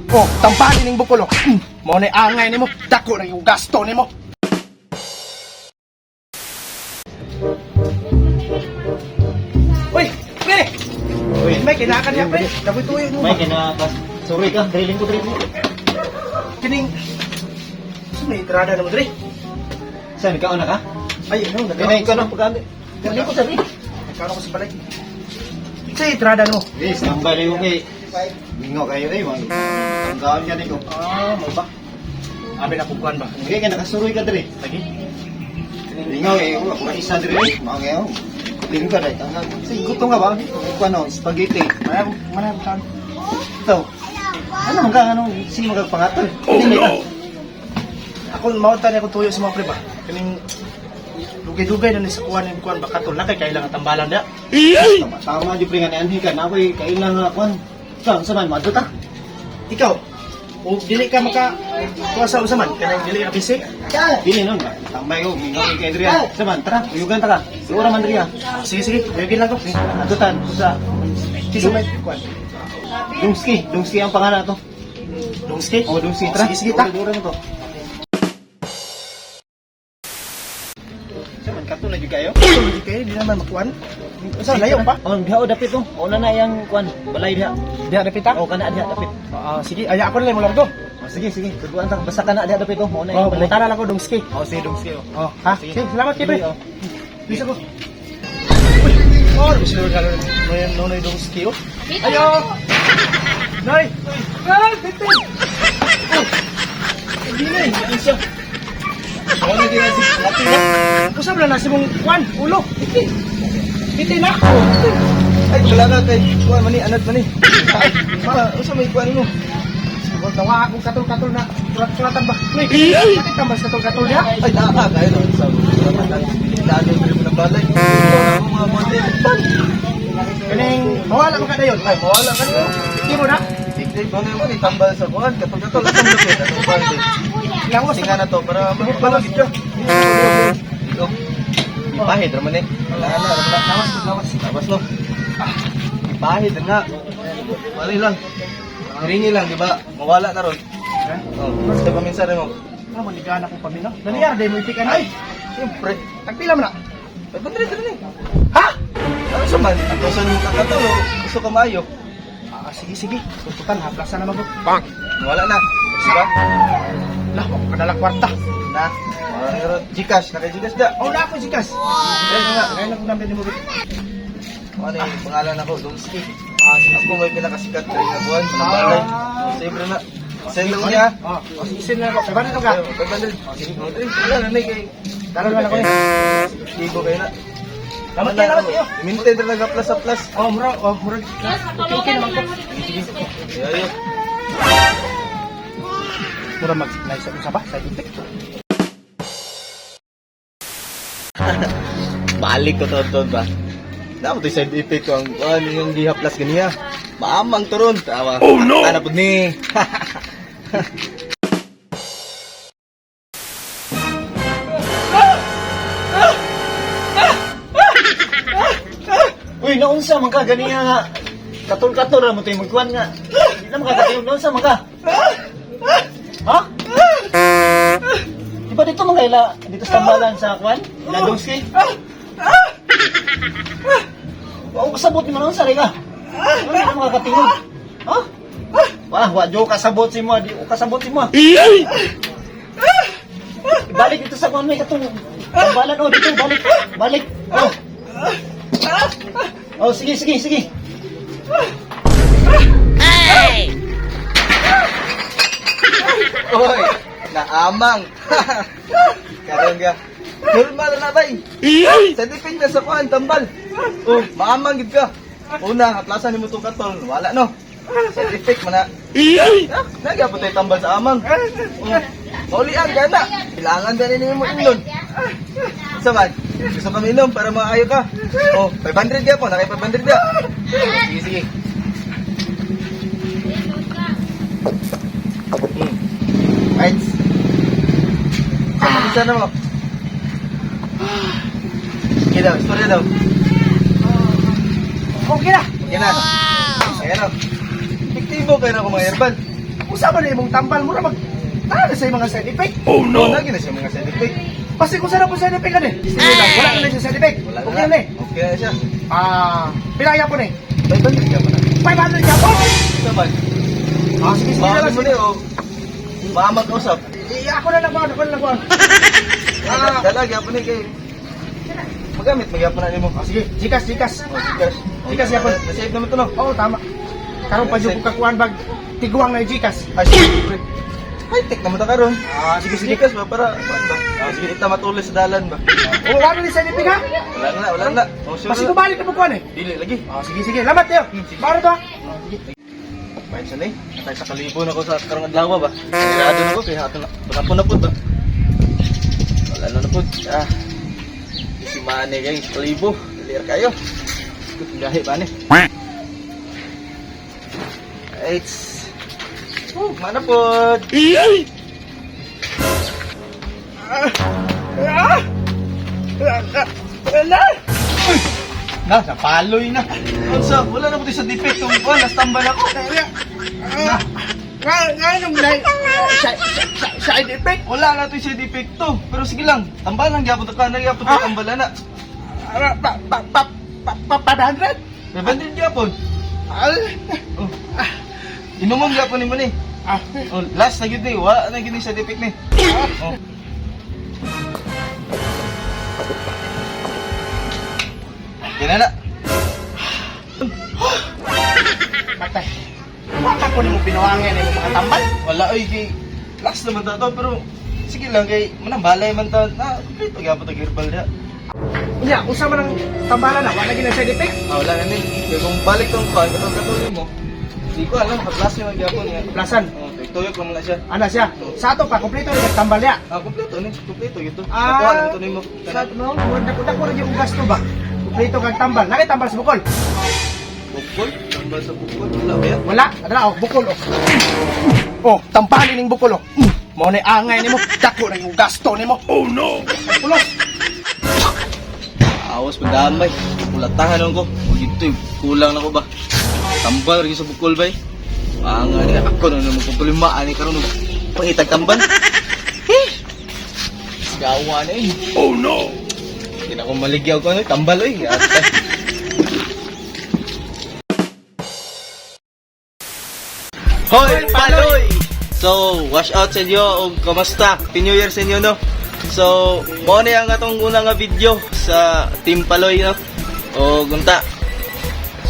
Oh, tampani ning bukulo. Mo ni angay nimo, dako na yung gasto nimo. Uy, pre. Uy, May kinakan niya, pre. Daboy-tuyo mo. may kinakas. Sorry ka, drilling ko. Kining may entrada naman, Dre. Saan, ikaw na ka? Ay, ano, Pinayin ko ng pagkami. Galing ko sabi. Nagkaroon ko sa balay. Sa entrada mo. Yes, ang bali mo kay... Bingo kayo eh, mga. Ang gawin ka nito. Mo ba? Abi na kukuan ba? Hindi ka nakasuroy ka diri. Lagi. Bingo eh, ako na isa diri. Mga ngayon. Tingin ka dahil. Sige, gusto nga ba? Ito ano, spaghetti. Manayang kan. Ito. Ano mga ano, sige magpangatol. Hindi ka. Ako mautan ako tuyo sa mga pre ba. Kining dugay-dugay na ni sa kuan ni kuan ba katol na kay kailangan tambalan da. Tama di pre nga ni ka na koy kailangan kuan. Saan man madto ta? Ikaw, o dili ka maka kuasa usaman kanang dili ka bisik. Dili nun ba? Tambay ko, bingo kay Adrian. Saman, tara, uyugan ta ka. Siguro man diri ha. Sige sige, uyugin lang ko. Adutan sa Kisa may kuan. Dungski ang pangalan to. Dungski? Oh, Dungski, tara. Sige sige ta. Dura mo to. Saman kato na jud kayo. Hindi kayo, di naman makuan. Sa layo pa? Oh, diha o dapit to. Una na yang kuan, balay diha. Diha na pita? Oh, kana diha dapit. Sige, aya ako na lang mo lang to. Oh, sige, sige. Tuduan ta basta kana diha dapit to. Una Oh, yang balay. butara lang ko Dungski. Oh, sige Dungski. Oh, ha? Sige. Sige, salamat kay pre. Oh. Bisa ko. Oh, bisa ko kalau nonoy Dungski oh. Ayo. Noy. Ah, bitin. Hindi na eh, hindi siya. Wala din na si Lati na. Usap na nasi mong kwan, ulo. Bitin. Bitin na. Ay, wala na kay kuan mani anad mani. Ay, usa may kuan mo. Huwag tawa akong katol-katol na sulat-sulatan ba? Noy, bakit ka mas katol-katol niya? Ay, kayo no sa lalo mo ng balay. Ako mga model. Kaning, mawala mo ka na yun. Ay, mawala ka no. Hindi mo na. Tiktik mo naman itambal sa kuan. Katol-katol ang lupit. Ano ba din? Lawas Singa na to para mabalagit ka. Pahid naman eh. Lawas no. Pahid nga. Mali lang. Iringi lang, di ba? Mawala na ron. Oh, basta paminsan mo. Ano, maligaan ako pamino. Nangyari, dahil mo ipikan. Ay, Siyempre. tagpila mo na. Ay, pagdalit na eh. Ha? Ano sa man? Ang gusto mo kakatol o gusto ka maayo? Sige. Tutukan, haplasan naman ko. Wala na. Diba? Lah, ako kadala kwarta. Na. Wala na ron. Gcash. Naka-Gcash da. Oh, na ako si Kas. Ayun nga. Ngayon ako namin mo. Ano yung pangalan ako? Dungski. Ako may pinakasikat rin na buwan sa balay. Siyempre na. Send mo niya. Isin na ako. Kaya ba ka? Wala na kay. Dalawa na ko eh. Ibo kayo na. Lamat kayo. Minted rin nag-plus sa plus. Oh, mura. Okay naman ko. Ayo. Mura mag-nice ako sa ba? Sa ipik. Balik ko to ba? Dapat side effect ko ang yung gihaplas ganiya. Maamang turon. Tawa. Oh no! Ano po ni? Uy, naunsa man ka ganiya nga. Katul-katul ra mo tay magkuan nga. Di na makakatiyon naunsa man ka. Ha? Di ba dito mga ila dito sa tambalan sa kuan? Landowski? Wa kasabot ni manon sa ka. Ano na makakatingog? Ha? Wa jo kasabot si mo, di ko kasabot si mo. Balik dito sa kuan may katong tambalan oh dito balik. Oh. Oh, sige. Hey! Oy, naamang. Karon ka. Normal na bay. Sa dipin na sa kuan tambal. Oh, maamang gid ka. Una, aplasan nimo tong katol, wala no. Sa effect man na. Nagyapon tay tambal sa amang. Mauli ang gana. Kailangan din nimo inom. Saman, gusto ka minom para maayo ka. Oh, 500 ka po, nakay 500 ka. Sige. Right. Sana mo. Sige daw, istorya daw. Okay na. Okay na. Ayan o. Epektibo kayo na kung mga herbal. Usama na imong tambal mo na mag... Ano sa mga side effect? Oh no! Lagi na siya mga side effect. Kasi kung saan na po side effect ka din. Wala na siya side effect. Wala Okay na. na eh. Okay na siya. Pinaya po na eh. 500 ka pa na. 500 ka po. Ito man. Sige, sige Baka lang. mo na o. Maamag usap. Ako na lang po. Ako na lang po. Dalag, yapon na kayo. Magamit, magyapon na mo. Sige, jikas. Gikas. Gikas, yapon. Nasave naman ito no. Oo, tama. Karon pa yung kakuan bag tiguang na yung jikas. Ay, sige. High-tech naman ito karon. Sige. Gikas ba? Para, kuan ba? Sige, ita matuloy sa dalan ba? Wala na side effect ha? Wala na. Oh, sure. Kasi bumalik na po kuan eh. Dili lagi. Sige. Lamat tayo. Baro to. Bayan siya na eh. Natay sa kalibo na ko sa karong adlaw ba? Sigurado na ko, kaya ato na. Panapon na po ba? Wala na po. Si Mane kayo, sa kalibo. Dalir kayo. Gahi ba ni? It's... mana po? Na, napaloy na. Unsa, wala na po sa defect ng kuwan, nastambal ako. Side effect? Wala na to sa defect to. Pero sige lang, tambal lang gyapon ka na gyapon to tambal na. 500? Rebandin gyapon. Oh. Inumong gyapon nimo ni. Oh, last na gyud ni, wala na gyud ni sa defect ni. Oh. Yan na. Patay. Wala ko ni mo pinawangin ni mo mga tambal. Wala oy kay last naman ta to pero sige lang kay manang balay man ta na kompleto gyapon ta herbal da. Unya, usa man ang tambalan na wala gyud side effect. Wala na ni. Kaya kung balik tong kuwan katong katuloy mo. Di ko alam ka-plus yung gyapon nga. Plasan. Oh, tuyok lang na siya. Ana siya. Sa ato pa kompleto ni tambal niya. Kompleto ni, kompleto gito. Ah, Nakuha lang ito nimo. Sa no, dako rin yung gasto ba? Kompleto kang tambal. Nakay tambal sa bukol. Bukol, tambal sa bukol. Wala ba yan? Wala, adala oh, bukol oh. Oh, tampalin ning bukol oh. Mao ni angay nimo, dako rin yung gasto nimo. Oh no. Pulos. Awas padamay. Kulatahan ako. Gito kulang na ko ba? Tambal rin sa bukol ba? Anga ni ako na naman problema ani karon pangitag tambal. Gawa na eh. Oh no. Hindi na ako maligyaw ko tambal eh. Hoy, paloy! So, wash out sa inyo o kamusta? Happy New Year sa inyo, no? So, mo na yung atong unang nga video sa Team Paloy, no? O, gunta.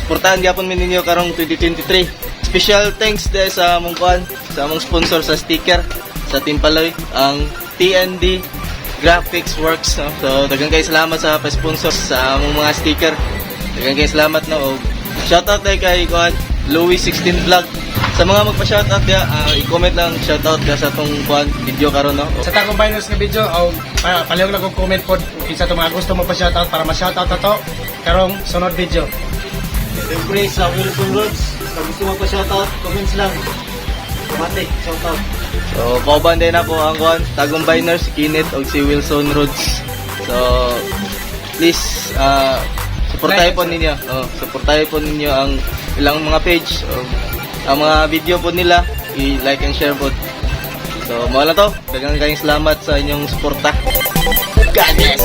Suportahan gyapon min ninyo karong 2023. Special thanks dahil sa among kuan, sa among sponsor sa sticker sa Team Paloy, ang TND Graphics Works, no? So, daghang kayo salamat sa pa-sponsor sa among mga sticker. Daghang kayo salamat, no? O, shoutout tayo kay kuan, Louis 16 Vlog. Sa mga magpa-shoutout dia, i-comment lang shoutout ka sa tong kuan video karon, no? Sa tagong biners nga video, palihog lang kong comment pod kung kinsa to mga gusto magpa-shoutout para ma-shoutout na to karong sunod video. Siyempre sa Wilson Roads, sa gusto mo pa shoutout, comments lang. Mate, shoutout. So, pauban din ako ang kuan, tagong biners, si Kenneth o si Wilson Roads. So, please, supportahin po ninyo. Supportahin po ninyo ang ilang mga page. Ang mga video po nila, i-like and share po. So, mawala to. Daghang kayong salamat sa inyong suporta. God bless!